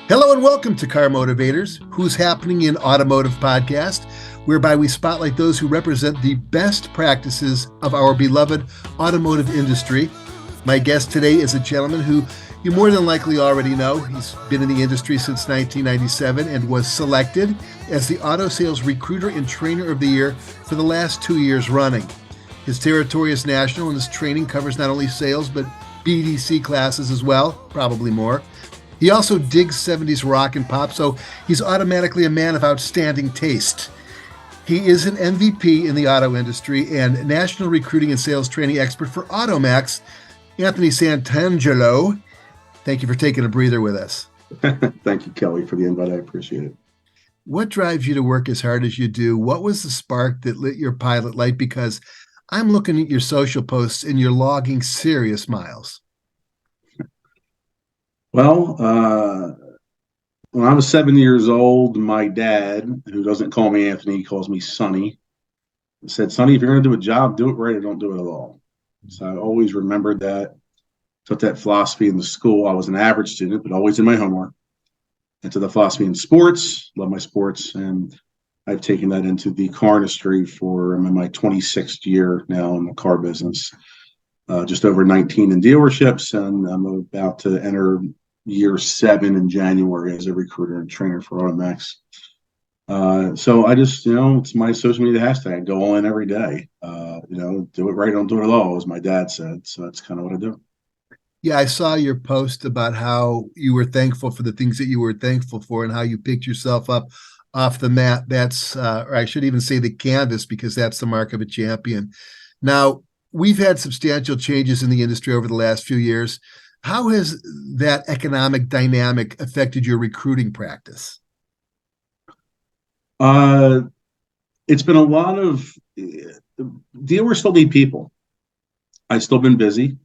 Hello and welcome to Car Motivators, Who's Happening in Automotive podcast, whereby we spotlight those who represent the best practices of our beloved automotive industry. My guest today is a gentleman who you more than likely already know. He's been in the industry since 1997 and was selected as the Auto Sales Recruiter and Trainer of the Year for the last 2 years running. His territory is national and his training covers not only sales but BDC classes as well, probably more. He also digs 70s rock and pop, so he's automatically a man of outstanding taste. He is an MVP in the auto industry and national recruiting and sales training expert for AutoMax, Anthony Santangelo. Thank you for taking a breather with us. Thank you, Kelly, for the invite. I appreciate it. What drives you to work as hard as you do? What was the spark that lit your pilot light? Because I'm looking at your social posts and you're logging serious miles. Well, when I was 7 years old, my dad, who doesn't call me Anthony, he calls me Sonny, said, Sonny, if you're going to do a job, do it right or don't do it at all. So I always remembered that, took that philosophy in the school. I was an average student, but always in my homework. And to the philosophy in sports, love my sports, and I've taken that into the car industry I'm in my 26th year now in the car business. Just over 19 in dealerships, and I'm about to enter year 7 in January as a recruiter and trainer for AutoMax. So I just, it's my social media hashtag. I go all in every day. Do it right, don't do it at all, as my dad said. So that's kind of what I do. Yeah, I saw your post about how you were thankful for the things that you were thankful for and how you picked yourself up off the mat. That's, or I should even say the canvas, because that's the mark of a champion. Now, we've had substantial changes in the industry over the last few years. How has that economic dynamic affected your recruiting practice? It's been a lot of dealers still need people. I've still been busy,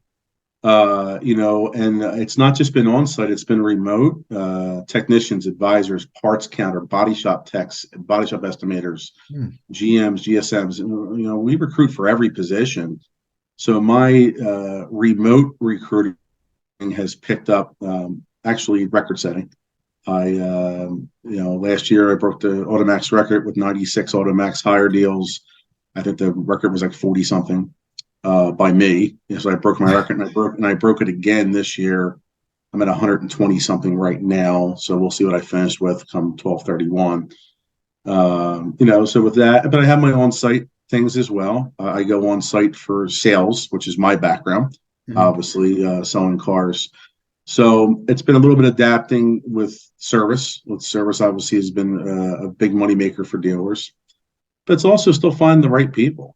and it's not just been on site, it's been remote. Technicians, advisors, parts counter, body shop techs, body shop estimators, GMs, GSMs. We recruit for every position. So my remote recruiting has picked up, actually record setting. Last year I broke the AutoMax record with 96 AutoMax hire deals. I think the record was like 40 something by me. So I broke my record, and I broke it again this year. I'm at 120 something right now. So we'll see what I finished with come 12/31. So with that, but I have my on-site things as well. I go on site for sales, which is my background, obviously, selling cars. So it's been a little bit adapting with service. Service obviously has been a big money maker for dealers, but it's also still finding the right people.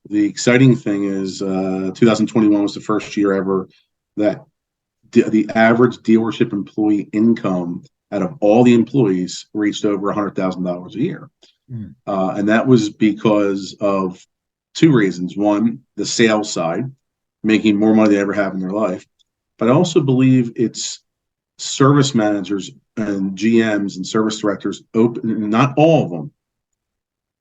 The exciting thing is 2021 was the first year ever that the average dealership employee income out of all the employees reached over $100,000 a year. And that was because of two reasons. One, the sales side, making more money than they ever have in their life. But I also believe it's service managers and GMs and service directors, not all of them,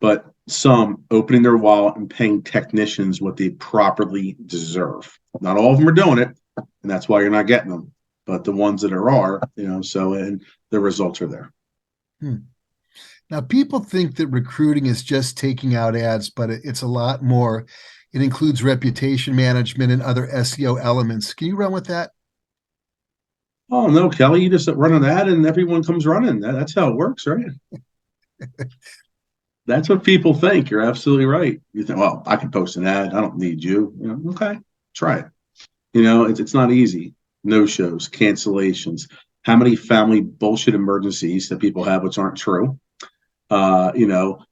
but some, opening their wallet and paying technicians what they properly deserve. Not all of them are doing it, and that's why you're not getting them. But the ones that are, and the results are there. Now, people think that recruiting is just taking out ads, but it's a lot more. It includes reputation management and other SEO elements. Can you run with that? Oh, no, Kelly, you just run an ad and everyone comes running. That's how it works, right? That's what people think. You're absolutely right. You think, well, I can post an ad. I don't need you. Okay, try it. It's not easy. No-shows, cancellations. How many family bullshit emergencies that people have which aren't true?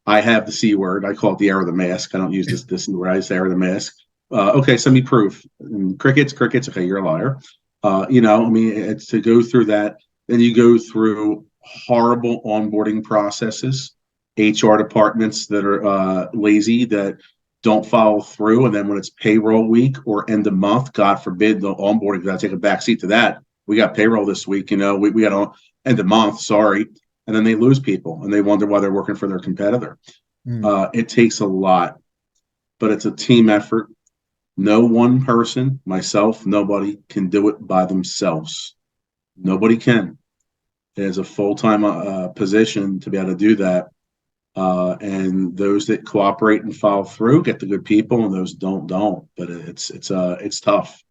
I have the C word. I call it the error of the mask. I don't use this C word. I say error of the mask. Okay, send me proof. And crickets. Okay, you're a liar. It's to go through that. Then you go through horrible onboarding processes, HR departments that are lazy, that don't follow through. And then when it's payroll week or end of month, God forbid, the onboarding, got to take a backseat to that. We got payroll this week, we got on end of month, sorry. And then they lose people and they wonder why they're working for their competitor. It takes a lot, but it's a team effort. No one person, myself, nobody can do it by themselves. Nobody can. It is a full-time position to be able to do that. And those that cooperate and follow through get the good people, and those don't. But it's tough.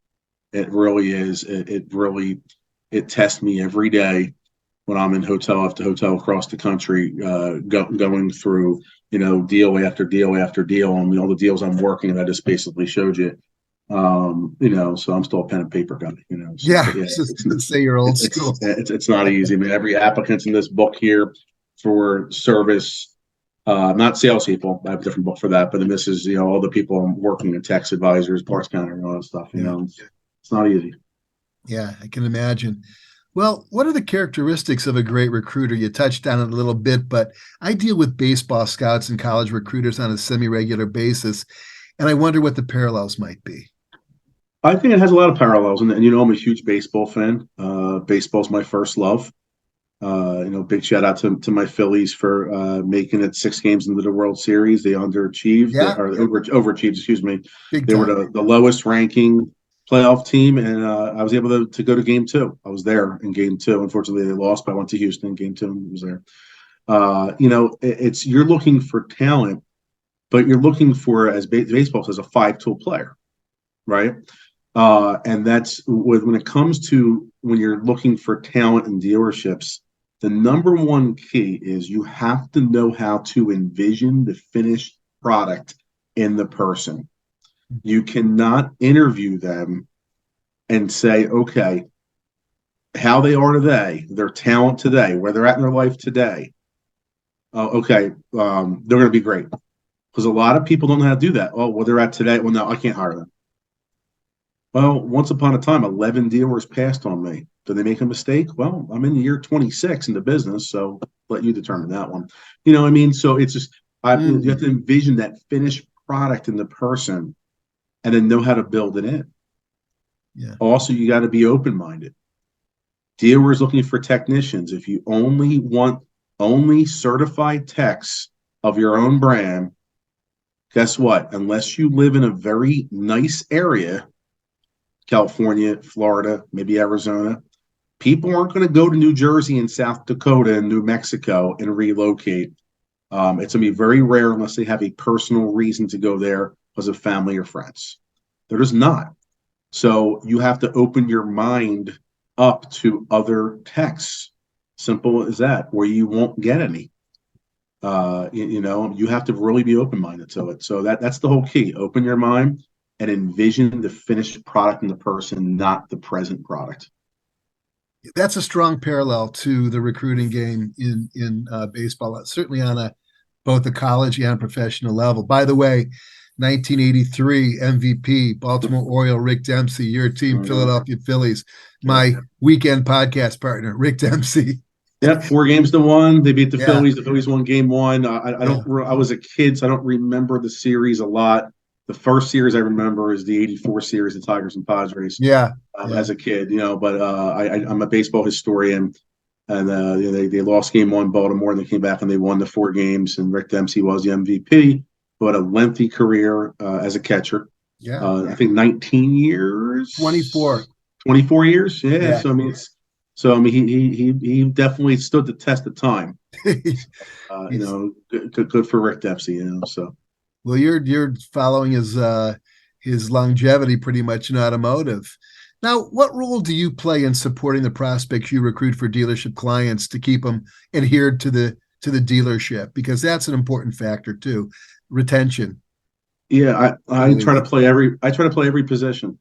It really is. It tests me every day when I'm in hotel after hotel across the country, going through deal after deal after deal, and all the deals I'm working. And I just basically showed you. So I'm still a pen and paper guy. So, Yeah, but yeah, just say you're old school. it's not easy. I mean, every applicant's in this book here for service. Not salespeople. I have a different book for that, but then this is all the people I'm working in, tax advisors, parts counter, and all that stuff. It's not easy. Yeah, I can imagine. Well, what are the characteristics of a great recruiter? You touched on it a little bit, but I deal with baseball scouts and college recruiters on a semi-regular basis, and I wonder what the parallels might be. I think it has a lot of parallels, and I'm a huge baseball fan. Baseball's my first love. Big shout out to my Phillies for making it 6 games into the World Series. They underachieved, Yeah, or overachieved, excuse me. big They were time. the lowest ranking playoff team, and I was able to go to game 2. I was there in game 2. Unfortunately, they lost, but I went to Houston in game 2 and was there. It's you're looking for talent, but you're looking for, as baseball says, a 5-tool player, right? And that's when it comes to when you're looking for talent in dealerships, the number one key is you have to know how to envision the finished product in the person. You cannot interview them and say, okay, how they are today, their talent today, where they're at in their life today. They're going to be great. Because a lot of people don't know how to do that. Oh, well, they're at today. Well, no, I can't hire them. Well, once upon a time, 11 dealers passed on me. Did they make a mistake? Well, I'm in the year 26 in the business, so let you determine that one. You know what I mean? So it's just you have to envision that finished product in the person and then know how to build it in. Yeah. Also, you got to be open-minded. Dealers looking for technicians. If you only want certified techs of your own brand, guess what? Unless you live in a very nice area, California, Florida, maybe Arizona, people aren't going to go to New Jersey and South Dakota and New Mexico and relocate. It's going to be very rare unless they have a personal reason to go there because of family or friends. They're just not. So you have to open your mind up to other techs. Simple as that, where you won't get any. You have to really be open-minded to it. So that's the whole key. Open your mind and envision the finished product in the person, not the present product. That's a strong parallel to the recruiting game in baseball, certainly on both the college and professional level. By the way, 1983 MVP, Baltimore Oriole, Rick Dempsey, your team, Philadelphia Phillies, my weekend podcast partner, Rick Dempsey. Yep, 4-1. They beat the Phillies. The Phillies won game 1. I was a kid, so I don't remember the series a lot. The first series I remember is the '84 series, the Tigers and Padres. As a kid, But I'm a baseball historian, and they lost game 1, Baltimore, and they came back and they won the 4 games. And Rick Dempsey was the MVP, but a lengthy career as a catcher. I think 19 years, 24 years. Yeah. So I mean, he definitely stood the test of time. Good for Rick Dempsey. So. Well, you're following his longevity pretty much in automotive. Now, what role do you play in supporting the prospects you recruit for dealership clients to keep them adhered to the dealership? Because that's an important factor too, retention. Yeah, I try to play every position.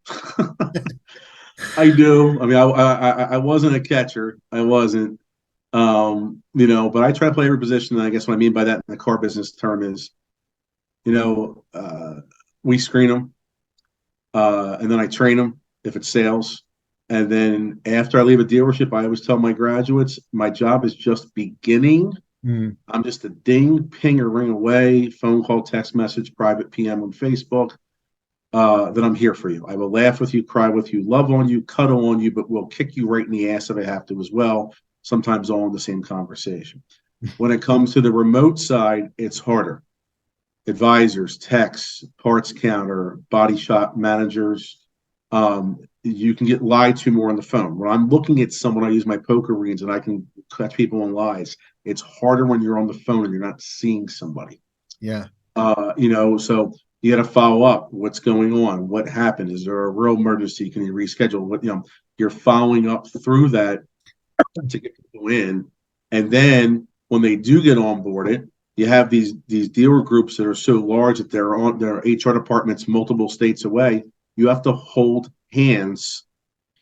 I do. I mean, I wasn't a catcher. I wasn't. But I try to play every position. And I guess what I mean by that in the car business term is, we screen them, and then I train them if it's sales. And then after I leave a dealership, I always tell my graduates, my job is just beginning. I'm just a ding, ping, or ring away, phone call, text message, private PM on Facebook. Then I'm here for you. I will laugh with you, cry with you, love on you, cuddle on you, but will kick you right in the ass if I have to as well, sometimes all in the same conversation. When it comes to the remote side, it's harder. Advisors, techs, parts counter, body shop managers, you can get lied to more on the phone. When I'm looking at someone, I use my poker reads and I can catch people in lies. It's harder when you're on the phone and you're not seeing somebody. Yeah. So you got to follow up. What's going on? What happened? Is there a real emergency? Can you reschedule? You're following up through that to get people in. And then when they do get onboarded, you have these dealer groups that are so large that they're on their HR departments multiple states away. You have to hold hands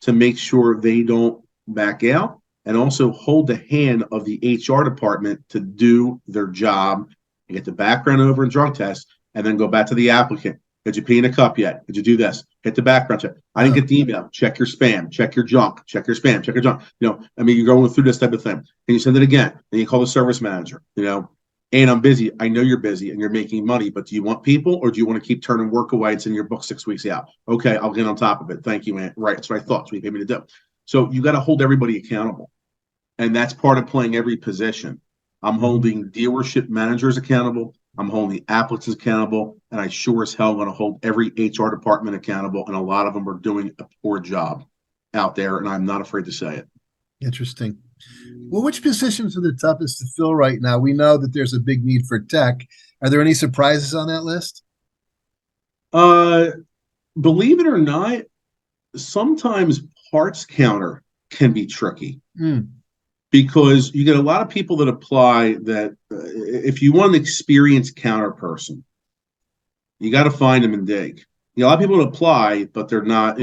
to make sure they don't back out, and also hold the hand of the HR department to do their job and get the background over and drug test, and then go back to the applicant. Did you pee in a cup yet? Did you do this? Hit the background check. I didn't get the email. Check your spam. Check your junk. Check your spam. Check your junk. You're going through this type of thing. And you send it again. Then you call the service manager. And I'm busy. I know you're busy and you're making money, but do you want people, or do you want to keep turning work away? It's in your book 6 weeks out. Okay, I'll get on top of it. Thank you, man. Right, that's what I thought. That's what you paid me to do. So you got to hold everybody accountable. And that's part of playing every position. I'm holding dealership managers accountable. I'm holding the applicants accountable. And I sure as hell want to hold every HR department accountable. And a lot of them are doing a poor job out there. And I'm not afraid to say it. Interesting. Well, which positions are the toughest to fill right now? We know that there's a big need for tech. Are there any surprises on that list? Believe it or not, sometimes parts counter can be tricky because you get a lot of people that apply that if you want an experienced counter person, you got to find them and dig. A lot of people that apply, but they're not,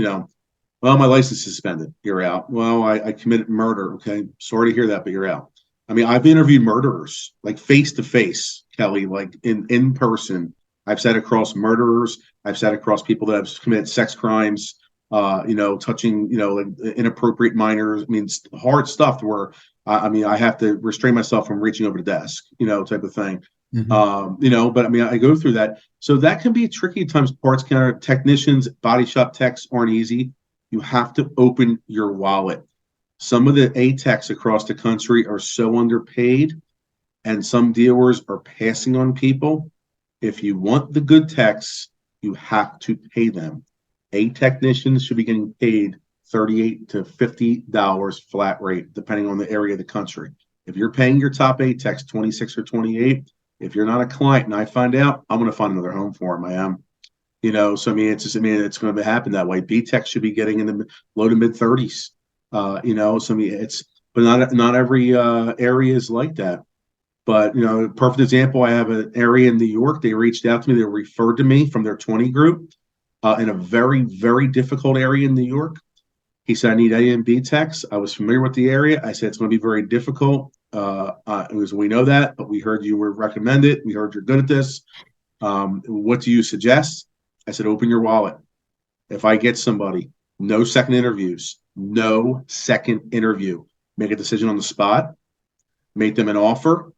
well, my license is suspended. You're out. Well, I committed murder. Okay. Sorry to hear that, but you're out. I mean, I've interviewed murderers like face to face, Kelly, like in person. I've sat across murderers. I've sat across people that have committed sex crimes, touching, like inappropriate minors. I mean, it's hard stuff where, I have to restrain myself from reaching over the desk, type of thing. Mm-hmm. But I go through that. So that can be tricky at times. Parts counter technicians, body shop techs aren't easy. You have to open your wallet. Some of the A-techs across the country are so underpaid, and some dealers are passing on people. If you want the good techs, you have to pay them. A-technicians should be getting paid $38 to $50 flat rate, depending on the area of the country. If you're paying your top A-techs 26 or 28, if you're not a client and I find out, I'm going to find another home for them. I am. It's going to happen that way. B-Tech should be getting in the low to mid 30s. But not every area is like that. But, perfect example, I have an area in New York. They reached out to me. They referred to me from their 20 group in a very, very difficult area in New York. He said, I need A and B techs. I was familiar with the area. I said, it's going to be very difficult. We know that, but we heard you were recommended. We heard you're good at this. What do you suggest? I said, open your wallet. If I get somebody, no second interviews, no second interview. Make a decision on the spot. Make them an offer.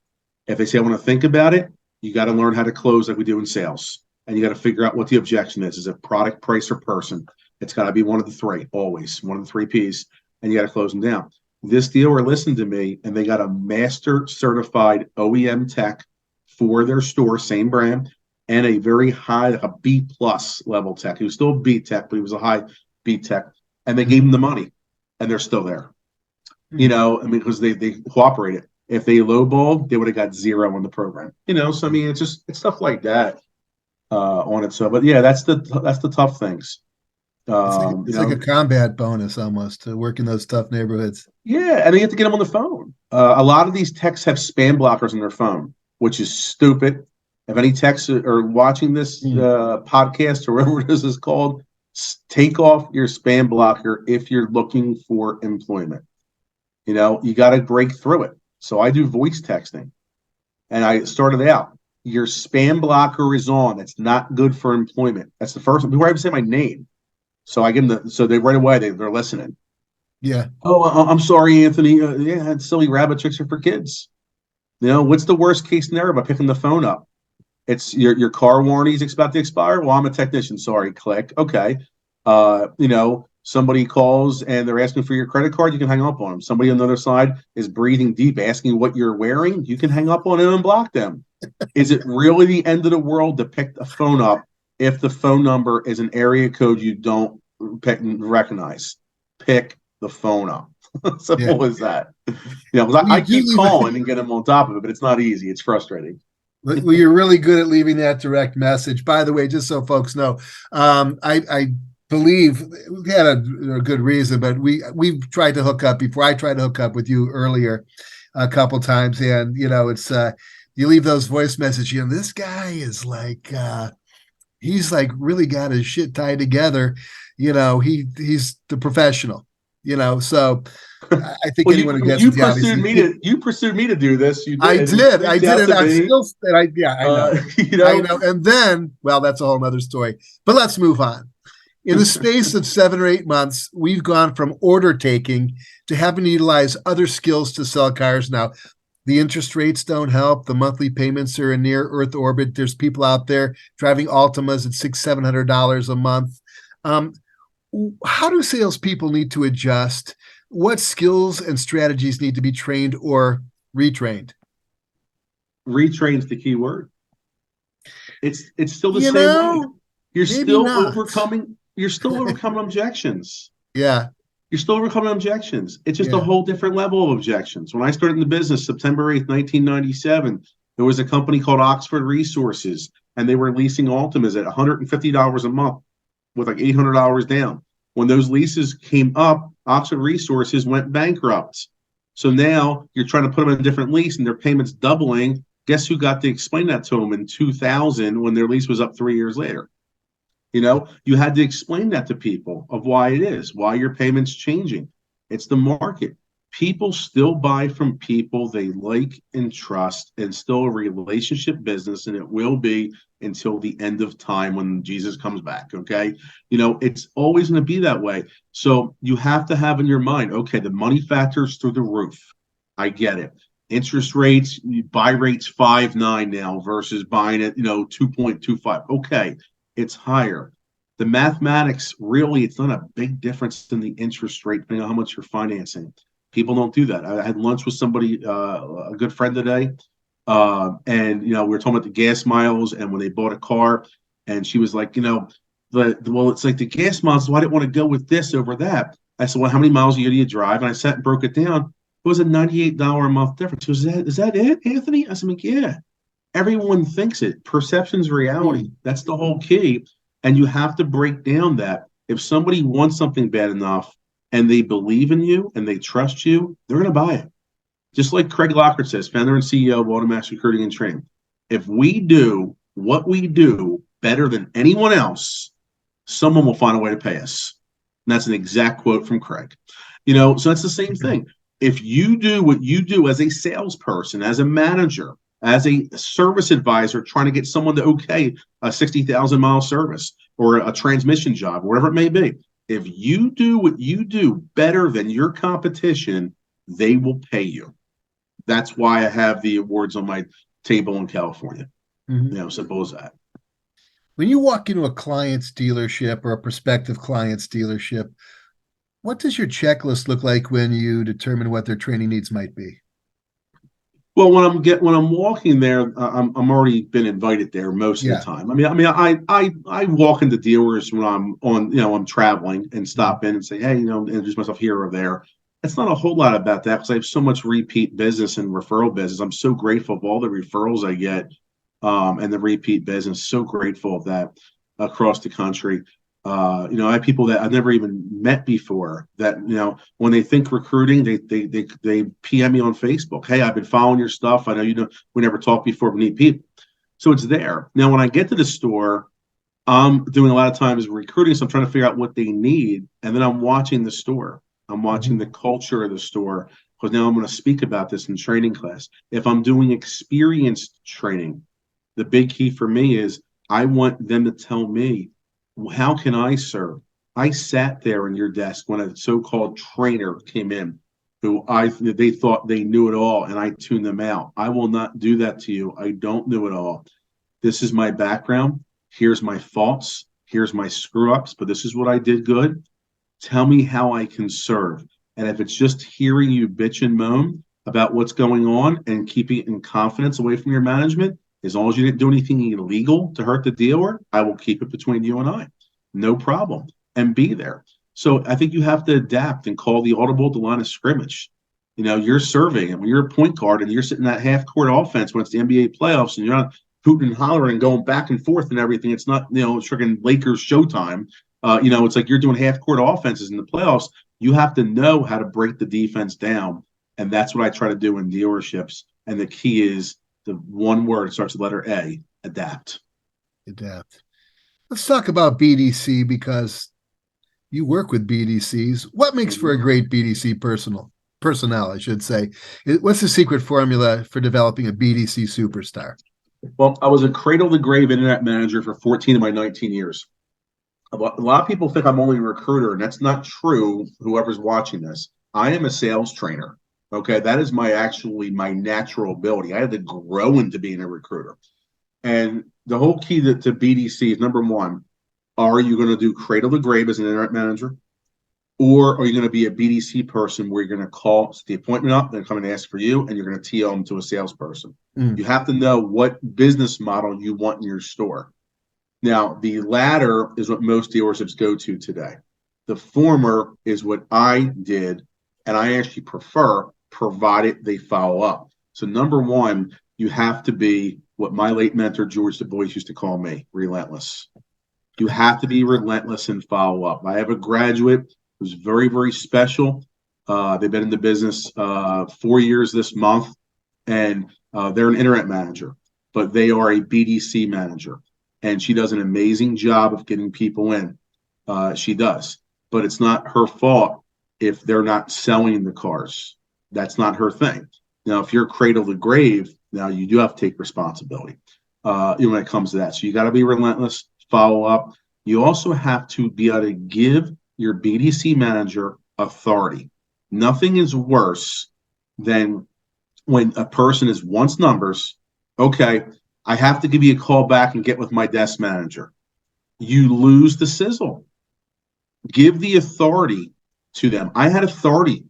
If they say, I want to think about it, you got to learn how to close like we do in sales. And you got to figure out what the objection is. Is it product, price, or person? It's got to be one of the three, always. One of the three Ps. And you got to close them down. This dealer listened to me, and they got a master certified OEM tech for their store, same brand, and a very high, like a B plus level tech. He was still a B tech, but he was a high B tech. And they gave him the money, and they're still there. Because they cooperated. If they lowballed, they would have got zero on the program. It's stuff like that on it. So, but yeah, that's the tough things. It's like a combat bonus almost to work in those tough neighborhoods. Yeah, and you have to get them on the phone. A lot of these techs have spam blockers on their phone, which is stupid. If any techs are watching this podcast or whatever this is called, take off your spam blocker if you're looking for employment. You got to break through it. So I do voice texting, and I started out. Your spam blocker is on. It's not good for employment. That's the first one. Before I even say my name. So I give them so they right away they're listening. Yeah. Oh, I'm sorry, Anthony. Yeah, silly rabbit tricks are for kids. What's the worst case scenario by picking the phone up? It's your car warranty is about to expire. Well, I'm a technician. Sorry, click. Okay. Somebody calls and they're asking for your credit card. You can hang up on them. Somebody on the other side is breathing deep, asking what you're wearing. You can hang up on it and block them. Is it really the end of the world to pick the phone up if the phone number is an area code you don't recognize? Pick the phone up. Simple as that. Because Well, I you do keep leave. calling and get them on top of it, but it's not easy. It's frustrating. Well, you're really good at leaving that direct message. By the way, just so folks know, I believe we had a good reason, but we've tried to hook up before. I tried to hook up with you earlier a couple times, and it's you leave those voice messages. This guy is like he's like really got his shit tied together. He's the professional. So I think Well, anyone who gets it, obviously. you pursued me to do this. You I did. You did. I reached did. out And to I'm me. still, and I, yeah, I know. You I know, know. And then, well, that's a whole nother story. But let's move on. In the space of 7 or 8 months, we've gone from order taking to having to utilize other skills to sell cars. Now, the interest rates don't help. The monthly payments are in near Earth orbit. There's people out there driving Altimas at $600-700 a month. Um, how do salespeople need to adjust? What skills and strategies need to be trained or retrained? retrain's the key word. It's still the You same way. know, maybe not. You're still overcoming objections. Yeah, You're still overcoming objections. It's just a yeah. whole different level of objections. When I started in the business, September 8th, 1997, there was a company called Oxford Resources, and they were leasing Altimas at $150 a month with like $800 down. When those leases came up, Oxford Resources went bankrupt. So now you're trying to put them in a different lease and their payments doubling. Guess who got to explain that to them in 2000 when their lease was up 3 years later? You had to explain that to people of why it is, why your payment's changing. It's the market. People still buy from people they like and trust, and still a relationship business, and it will be until the end of time when Jesus comes back. Okay. It's always going to be that way. So you have to have in your mind, okay, the money factor's through the roof. I get it. Interest rates, buy rates 5.9 now versus buying it, 2.25. Okay, it's higher. The mathematics, really, it's not a big difference in the interest rate, depending on how much you're financing. People don't do that. I had lunch with somebody, a good friend today, and we were talking about the gas miles and when they bought a car, and she was like, well, it's like the gas miles, so I didn't want to go with this over that. I said, well, how many miles a year do you drive? And I sat and broke it down. It was a $98 a month difference. She goes, is that it, Anthony? I said, like, yeah. Everyone thinks it. Perception's reality. That's the whole key. And you have to break down that if somebody wants something bad enough and they believe in you and they trust you, they're going to buy it. Just like Craig Lockhart says, founder and CEO of AutoMax Recruiting and Training. If we do what we do better than anyone else, someone will find a way to pay us. And that's an exact quote from Craig. So that's the same thing. If you do what you do as a salesperson, as a manager, as a service advisor trying to get someone to okay a 60,000-mile service or a transmission job, whatever it may be. If you do what you do better than your competition, they will pay you. That's why I have the awards on my table in California. Simple as that. When you walk into a client's dealership or a prospective client's dealership, what does your checklist look like when you determine what their training needs might be? Well, when I'm walking there, I'm already been invited there most of the time. I walk into dealers when I'm on, I'm traveling and stop in and say, hey, introduce myself here or there. It's not a whole lot about that because I have so much repeat business and referral business. I'm so grateful for all the referrals I get and the repeat business. So grateful of that across the country. I have people that I've never even met before that, when they think recruiting, they PM me on Facebook. Hey, I've been following your stuff. I know, we never talked before, we need people. So it's there. Now, when I get to the store, I'm doing a lot of times recruiting. So I'm trying to figure out what they need. And then I'm watching the store. I'm watching the culture of the store because now I'm going to speak about this in training class. If I'm doing experienced training, the big key for me is I want them to tell me, how can I serve? I sat there in your desk when a so-called trainer came in who they thought they knew it all and I tuned them out. I will not do that to you. I don't know it all. This is my background. Here's my faults. Here's my screw-ups, but this is what I did good. Tell me how I can serve. And if it's just hearing you bitch and moan about what's going on and keeping it in confidence away from your management, as long as you didn't do anything illegal to hurt the dealer, I will keep it between you and I. No problem. And be there. So I think you have to adapt and call the audible the line of scrimmage. You're serving, and when you're a point guard and you're sitting that half court offense when it's the NBA playoffs and you're not hooting and hollering and going back and forth and everything. It's not, freaking Lakers showtime. It's like you're doing half court offenses in the playoffs. You have to know how to break the defense down. And that's what I try to do in dealerships. And the key is the one word, it starts with the letter A, adapt. Adapt. Let's talk about BDC because you work with BDCs. What makes for a great BDC personnel, I should say? What's the secret formula for developing a BDC superstar? Well, I was a cradle to grave internet manager for 14 of my 19 years. A lot of people think I'm only a recruiter, and that's not true. Whoever's watching this, I am a sales trainer. Okay, that is my natural ability. I had to grow into being a recruiter. And the whole key to BDC is, number one, are you going to do cradle to grave as an internet manager? Or are you going to be a BDC person where you're going to call the appointment up, they're coming to ask for you, and you're going to TO them to a salesperson? You have to know what business model you want in your store. Now, the latter is what most dealerships go to today. The former is what I did, and I actually prefer, provided they follow up. So number one, you have to be what my late mentor, George Du Bois, used to call me, relentless. You have to be relentless and follow up. I have a graduate who's very, very special. They've been in the business 4 years this month, and they're an internet manager, but they are a BDC manager. And she does an amazing job of getting people in. She does. But it's not her fault if they're not selling the cars. That's not her thing. Now, if you're cradle to grave, now you do have to take responsibility when it comes to that. So you got to be relentless, follow up. You also have to be able to give your BDC manager authority. Nothing is worse than when a person is wants numbers. Okay, I have to give you a call back and get with my desk manager. You lose the sizzle. Give the authority to them. I had authority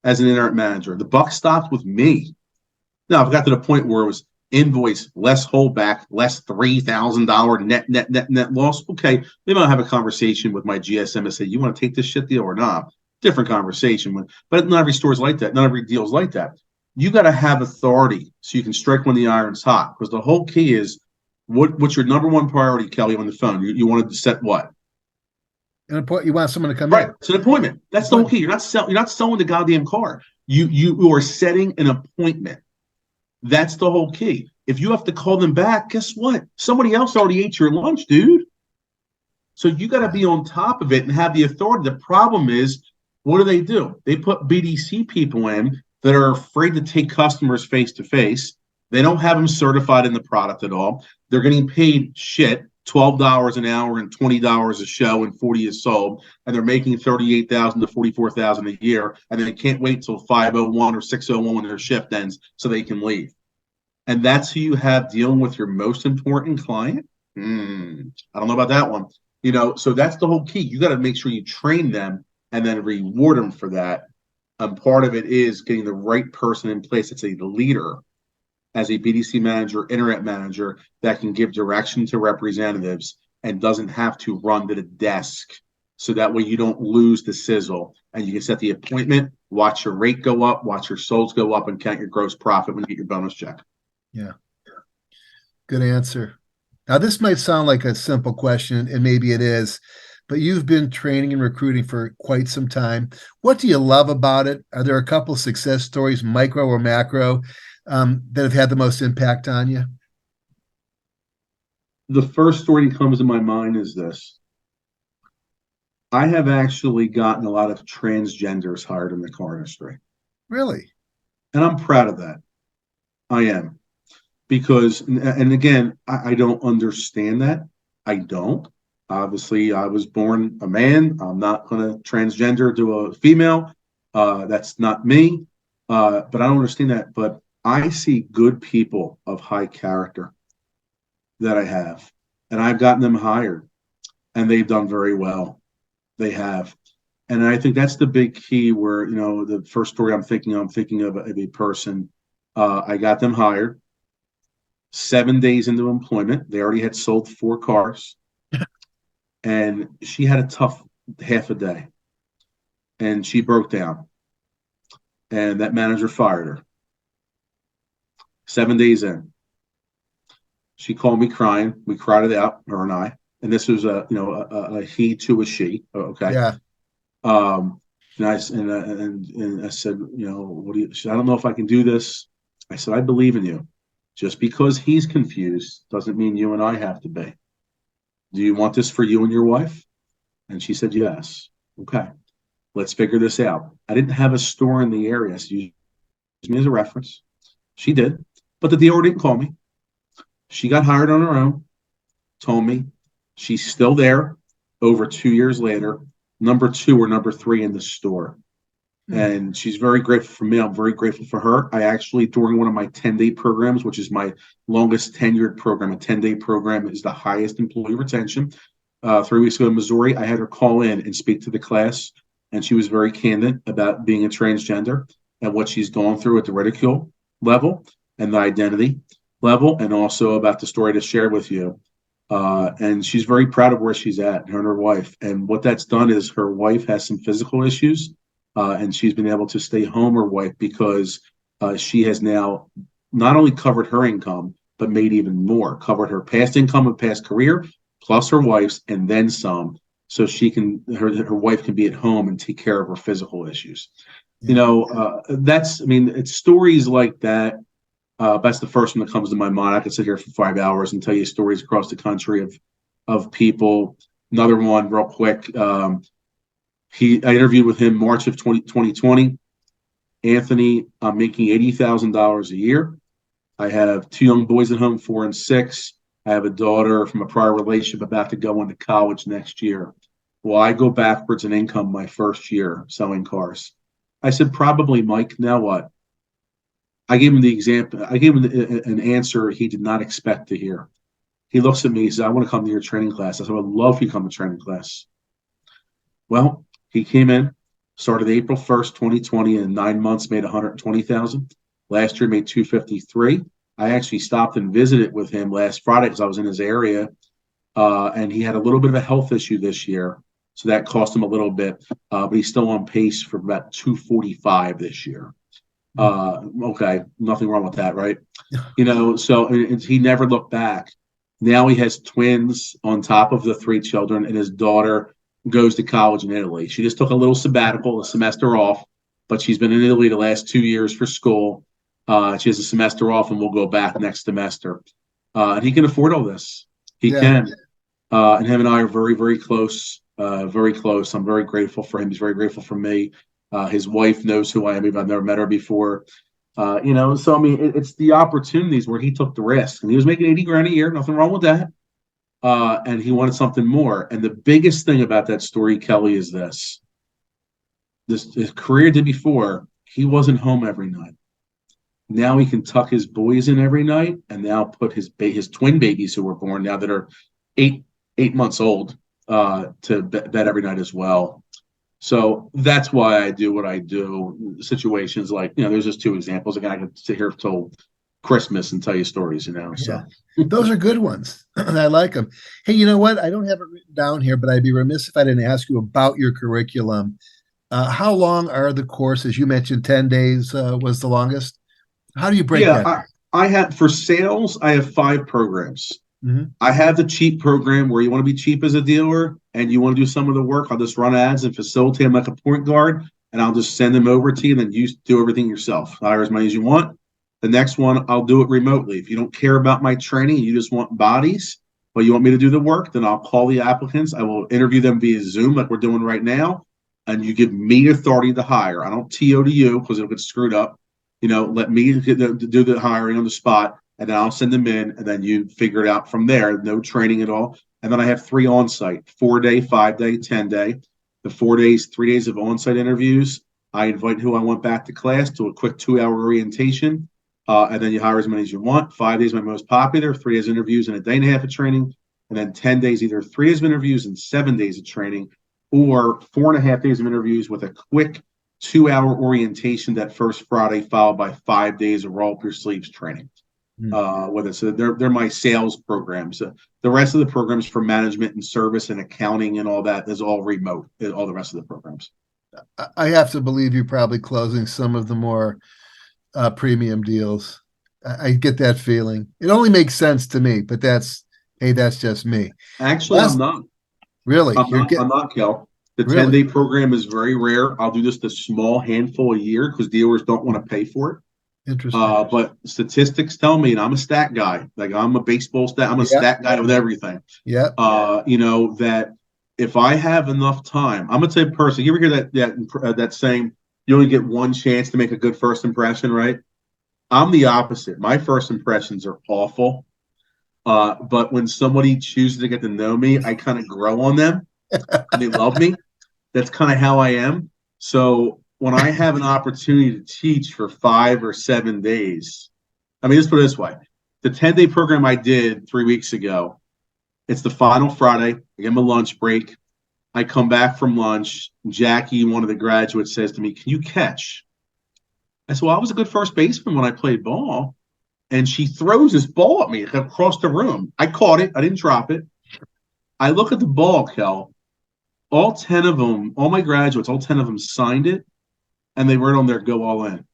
as an internet manager. The buck stopped with me. Now, I've got to the point where it was invoice, less holdback, less $3,000 net loss. Okay, maybe I'll have a conversation with my GSM and say, you want to take this shit deal or not? Different conversation. But not every store is like that. Not every deal is like that. You got to have authority so you can strike when the iron's hot. Because the whole key is, what's your number one priority, Kelly, on the phone? You wanted to set what? You want someone to come in. It's an appointment. That's the whole key. You're not selling the goddamn car. You are setting an appointment. That's the whole key. If you have to call them back, guess what? Somebody else already ate your lunch, dude. So you got to be on top of it and have the authority. The problem is, what do? They put BDC people in that are afraid to take customers face to face. They don't have them certified in the product at all. They're getting paid shit, $12 an hour and $20 a show and 40 is sold, and they're making $38,000 to $44,000 a year, and they can't wait till 5:01 or 6:01 when their shift ends so they can leave. And that's who you have dealing with your most important client. I don't know about that one. So that's the whole key. You got to make sure you train them and then reward them for that. And part of it is getting the right person in place that's a leader as a BDC manager, internet manager, that can give direction to representatives and doesn't have to run to the desk. So that way you don't lose the sizzle and you can set the appointment, watch your rate go up, watch your solds go up, and count your gross profit when you get your bonus check. Yeah. Good answer. Now, this might sound like a simple question, and maybe it is, but you've been training and recruiting for quite some time. What do you love about it? Are there a couple success stories, micro or macro, that have had the most impact on you? The first story that comes to my mind is this. I have actually gotten a lot of transgenders hired in the car industry. Really? And I'm proud of that. I am. Because, and again, I don't understand that. I don't. Obviously, I was born a man. I'm not going to transgender to a female. That's not me. But I don't understand that. But I see good people of high character that I have. And I've gotten them hired. And they've done very well. They have. And I think that's the big key where, the first story I'm thinking of a person. I got them hired. 7 days into employment, they already had sold 4 cars. And she had a tough half a day. and she broke down, and that manager fired her. 7 days in, she called me crying. We cried it out, her and I. And this was a he to a she. Okay. Yeah. And I said, what do you? She said, I don't know if I can do this. I said, I believe in you. Just because he's confused doesn't mean you and I have to be. Do you want this for you and your wife? And she said, yes. Okay. Let's figure this out. I didn't have a store in the area, so use me as a reference. She did, but the dealer didn't call me. She got hired on her own, told me she's still there over 2 years later, number 2 or number 3 in the store. And she's very grateful for me. I'm very grateful for her. I actually, during one of my 10-day programs, which is my longest tenured program, a 10-day program is the highest employee retention. 3 weeks ago in Missouri, I had her call in and speak to the class. And she was very candid about being a transgender and what she's gone through at the ridicule level and the identity level, and also about the story to share with you. And she's very proud of where she's at, her and her wife. And what that's done is her wife has some physical issues, and she's been able to stay home, her wife, because she has now not only covered her income, but made even more, covered her past income and past career, plus her wife's, and then some. So her wife can be at home and take care of her physical issues. Yeah. It's stories like that. That's the first one that comes to my mind. I could sit here for 5 hours and tell you stories across the country of people. Another one, real quick. I interviewed with him March of 2020. Anthony, I'm making $80,000 a year. I have 2 young boys at home, 4 and 6. I have a daughter from a prior relationship about to go into college next year. Well, I go backwards in income my first year selling cars. I said, probably, Mike. Now what? I gave him the example. I gave him an answer he did not expect to hear. He looks at me. He says, I want to come to your training class. I said, I would love if you come to training class. Well, he came in, started April 1st, 2020, and in 9 months made $120,000. Last year made $253,000. I actually stopped and visited with him last Friday because I was in his area, and he had a little bit of a health issue this year, so that cost him a little bit, but he's still on pace for about $245,000 this year. Okay, nothing wrong with that, right? So he never looked back. Now he has twins on top of the 3 children, and his daughter goes to college in Italy. She just took a little sabbatical, a semester off, but she's been in Italy the last 2 years for school. She has a semester off, and we'll go back next semester. And he can afford all this. He can. And him and I are very, very close. Very close. I'm very grateful for him. He's very grateful for me. His wife knows who I am, even I've never met her before. It's the opportunities where he took the risk, and he was making $80,000 a year. Nothing wrong with that. And he wanted something more. And the biggest thing about that story, Kelly, is this: his career did before, he wasn't home every night. Now he can tuck his boys in every night, and now put his twin babies who were born now that are eight months old to bed every night as well. So that's why I do what I do. Situations like, there's just 2 examples. Again, I could sit here till Christmas and tell you stories, So Those are good ones. I like them. Hey, you know what? I don't have it written down here, but I'd be remiss if I didn't ask you about your curriculum. How long are the courses? You mentioned 10 days was the longest. How do you break that? I have, for sales, I have 5 programs. Mm-hmm. I have the cheap program where you want to be cheap as a dealer and you want to do some of the work. I'll just run ads and facilitate them like a point guard, and I'll just send them over to you, and then you do everything yourself. Hire as many as you want. The next one, I'll do it remotely. If you don't care about my training, you just want bodies, but you want me to do the work, then I'll call the applicants. I will interview them via Zoom like we're doing right now, and you give me authority to hire. I don't TO to you because it'll get screwed up. Let me do the hiring on the spot, and then I'll send them in, and then you figure it out from there. No training at all. And then I have 3 on-site, 4-day, 5-day, 10-day. The 4 days, 3 days of on-site interviews. I invite who I want back to class to a quick 2-hour orientation. And then you hire as many as you want. 5 days, my most popular, 3 days interviews and a day and a half of training. And then 10 days, either 3 days of interviews and 7 days of training, or 4.5 days of interviews with a quick 2-hour orientation that first Friday, followed by 5 days of roll up your sleeves training. They're my sales programs. The rest of the programs for management and service and accounting and all that is all remote. All the rest of the programs. I have to believe you're probably closing some of the more premium deals. I get that feeling. It only makes sense to me, but hey, that's just me. Actually, I'm Last, not. really, you're I'm getting not, Kel. The 10 really day program is very rare. I'll do just a small handful a year because dealers don't want to pay for it. interesting. But statistics tell me, and I'm a stat guy. Like I'm a baseball stat. I'm a Yeah, stat guy with everything. yeah. That if I have enough time, I'm a type of person. You ever hear that saying? You only get one chance to make a good first impression, right? I'm the opposite. My first impressions are awful. But when somebody chooses to get to know me, I kind of grow on them and they love me. That's kind of how I am. So when I have an opportunity to teach for 5 or 7 days, I mean, let's put it this way. The 10-day program I did 3 weeks ago, it's the final Friday. I give them a lunch break. I come back from lunch. Jackie, one of the graduates, says to me, "Can you catch?" I said, "Well, I was a good first baseman when I played ball." And she throws this ball at me across the room. I caught it. I didn't drop it. I look at the ball, Kel. All 10 of them, all my graduates, all 10 of them signed it, and they wrote on there, "Go all in."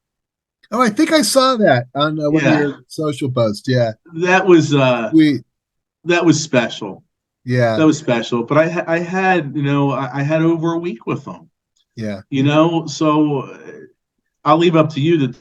Oh, I think I saw that on one of Yeah, your social posts. Yeah, that was uh, we, that was special. yeah, That was special. But I had, I had over a week with them. yeah, So I'll leave up to you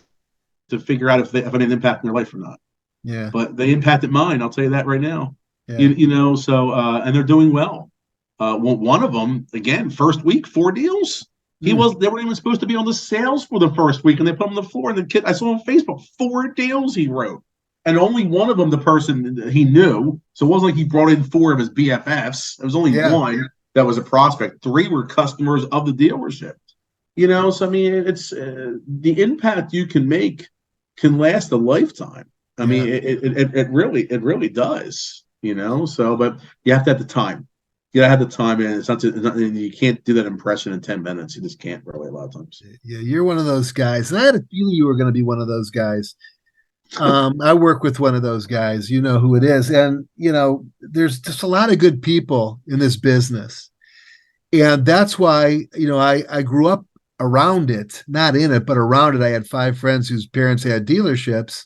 to figure out if I made an impact in their life or not. yeah, But they impacted mine. I'll tell you that right now. yeah. And they're doing well. Well, one of them, again, first week, 4 deals. Mm. They weren't even supposed to be on the sales for the first week, and they put him on the floor. And the kid, I saw on Facebook, 4 deals he wrote, and only one of them, the person he knew. So it wasn't like he brought in 4 of his BFFs. It was only Yeah, one that was a prospect. 3 were customers of the dealership. So I mean, it's the impact you can make can last a lifetime. I yeah, mean, it really does. So but you have to have the time. You gotta have the time, and you can't do that impression in 10 minutes. You just can't really a lot of times. yeah. You're one of those guys, and I had a feeling you were going to be one of those guys. I work with one of those guys. You know who it is, and there's just a lot of good people in this business, and that's why I grew up around it, not in it, but around it. I had 5 friends whose parents had dealerships,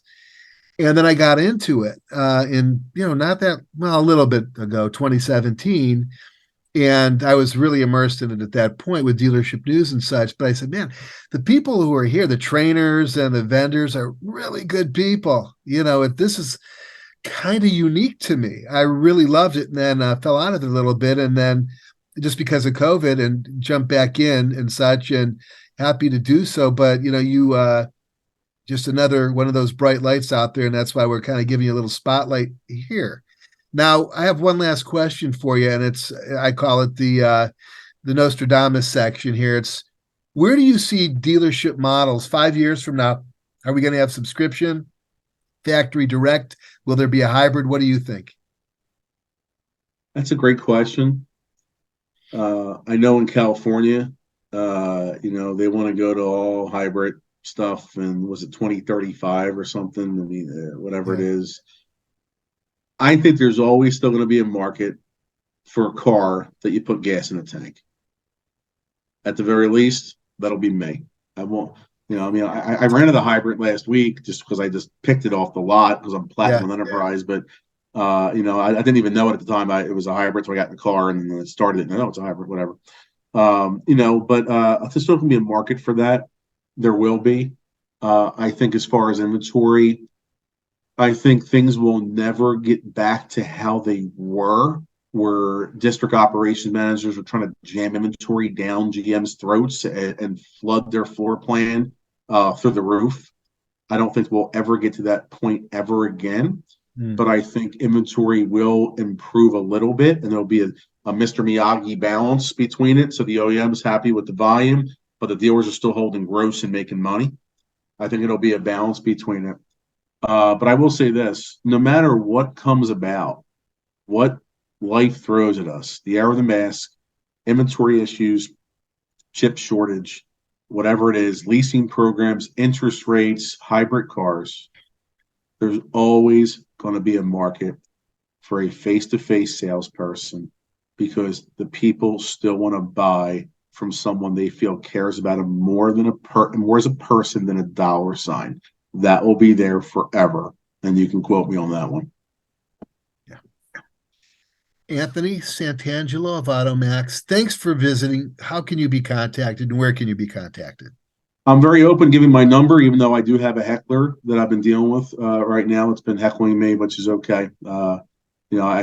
and then I got into it in not that well a little bit ago, 2017, and I was really immersed in it at that point with dealership news and such. But I said, man, the people who are here, the trainers and the vendors, are really good people. This is kind of unique to me. I really loved it, and then fell out of it a little bit, and then just because of COVID, and jumped back in and such, and happy to do so. But you just another one of those bright lights out there, and that's why we're kind of giving you a little spotlight here. Now, I have one last question for you, and I call it the Nostradamus section here. It's, where do you see dealership models 5 years from now? Are we going to have subscription, factory direct? Will there be a hybrid? What do you think? That's a great question. I know in California, they want to go to all hybrid stuff, and was it 2035 or something? I mean, whatever it Yeah, is. I think there's always still going to be a market for a car that you put gas in the tank. At the very least, that'll be me. I won't, I mean, I rented a hybrid last week just because I just picked it off the lot because I'm yeah, Platinum Enterprise, but I didn't even know it at the time. It was a hybrid, so I got in the car and then it started. No, it's a hybrid, whatever. But there's still going to be a market for that. There will be. I think as far as inventory, I think things will never get back to how they were, where district operations managers were trying to jam inventory down GM's throats and flood their floor plan through the roof. I don't think we'll ever get to that point ever again. mm, But I think inventory will improve a little bit, and there'll be a Mr. Miyagi balance between it. So the OEM is happy with the volume, but the dealers are still holding gross and making money. I think it'll be a balance between it. But I will say this, no matter what comes about, what life throws at us, the era of the mask, inventory issues, chip shortage, whatever it is, leasing programs, interest rates, hybrid cars, there's always going to be a market for a face-to-face salesperson because the people still want to buy from someone they feel cares about them more as a person than a dollar sign. That will be there forever. And you can quote me on that one. Yeah. Anthony Santangelo of AutoMax, thanks for visiting. How can you be contacted and where can you be contacted? I'm very open giving my number, even though I do have a heckler that I've been dealing with right now. It's been heckling me, which is okay. I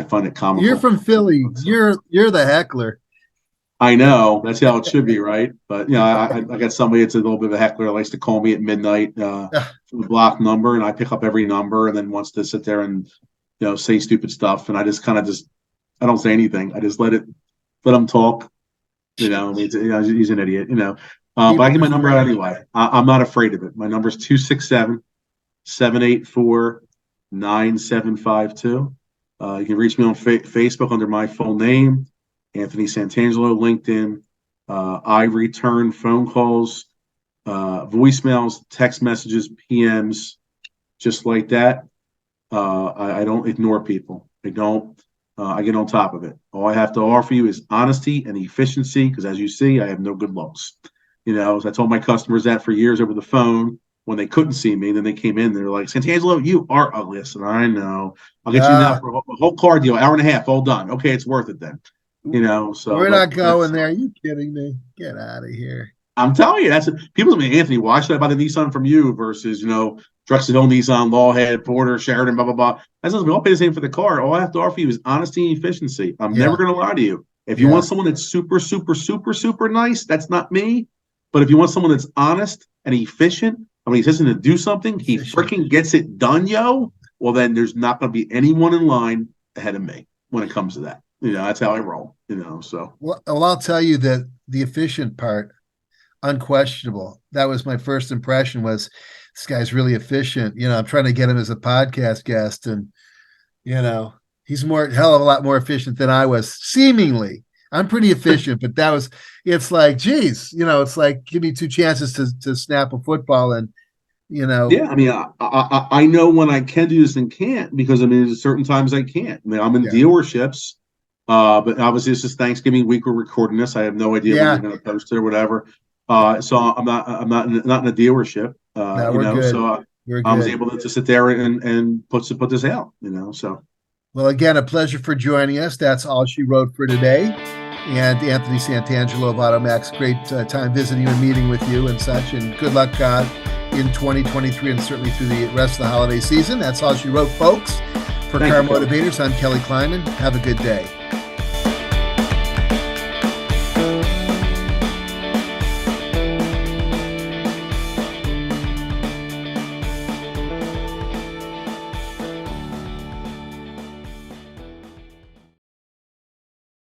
find it comical. You're from Philly. You're the heckler. I know that's how it should be, right? But I got somebody that's a little bit of a heckler, likes to call me at midnight from the block number, and I pick up every number, and then wants to sit there and say stupid stuff, and I just I don't say anything. I just let them talk. He's an idiot. But I give my number out anyway. I'm not afraid of it. My number is 267-784-9752. You can reach me on Facebook under my full name, Anthony Santangelo, LinkedIn. I return phone calls, voicemails, text messages, PMs, just like that. I don't ignore people. I don't. I get on top of it. All I have to offer you is honesty and efficiency, because as you see, I have no good looks. As I told my customers that for years over the phone when they couldn't see me. Then they came in, they're like, Santangelo, you are ugly. I said, I know. I'll get you now for a whole car deal, hour and a half, all done. Okay, it's worth it then. So we're not going there. Are you kidding me? Get out of here. I'm telling you, people tell me, Anthony, why should I buy the Nissan from you versus, Drexel Nissan, Lawhead, Porter, Sheridan, blah, blah, blah. That doesn't mean I'll pay the same for the car. All I have to offer you is honesty and efficiency. I'm never going to lie to you. If you want someone that's super, super, super, super nice, that's not me. But if you want someone that's honest and efficient, when he says to do something, he freaking gets it done, well, then there's not going to be anyone in line ahead of me when it comes to that. That's how I roll, so. Well, I'll tell you that the efficient part, unquestionable. That was my first impression was this guy's really efficient. I'm trying to get him as a podcast guest, and, he's hell of a lot more efficient than I was, seemingly. I'm pretty efficient, but it's like, geez, it's like, give me two chances to snap a football and, Yeah, I mean, I know when I can do this and can't, because there's certain times I can't. I'm in dealerships, but obviously it's just Thanksgiving week we're recording this. I have no idea when you're going to post it or whatever. So I'm not in a dealership. We're good. So I was able to sit there and put this out. So. Well, again, a pleasure for joining us. That's all she wrote for today. And Anthony Santangelo of AutoMax, great time visiting and meeting with you and such. And good luck in 2023 and certainly through the rest of the holiday season. That's all she wrote, folks. For Car Motivators, I'm Kelly Kleinman. Have a good day.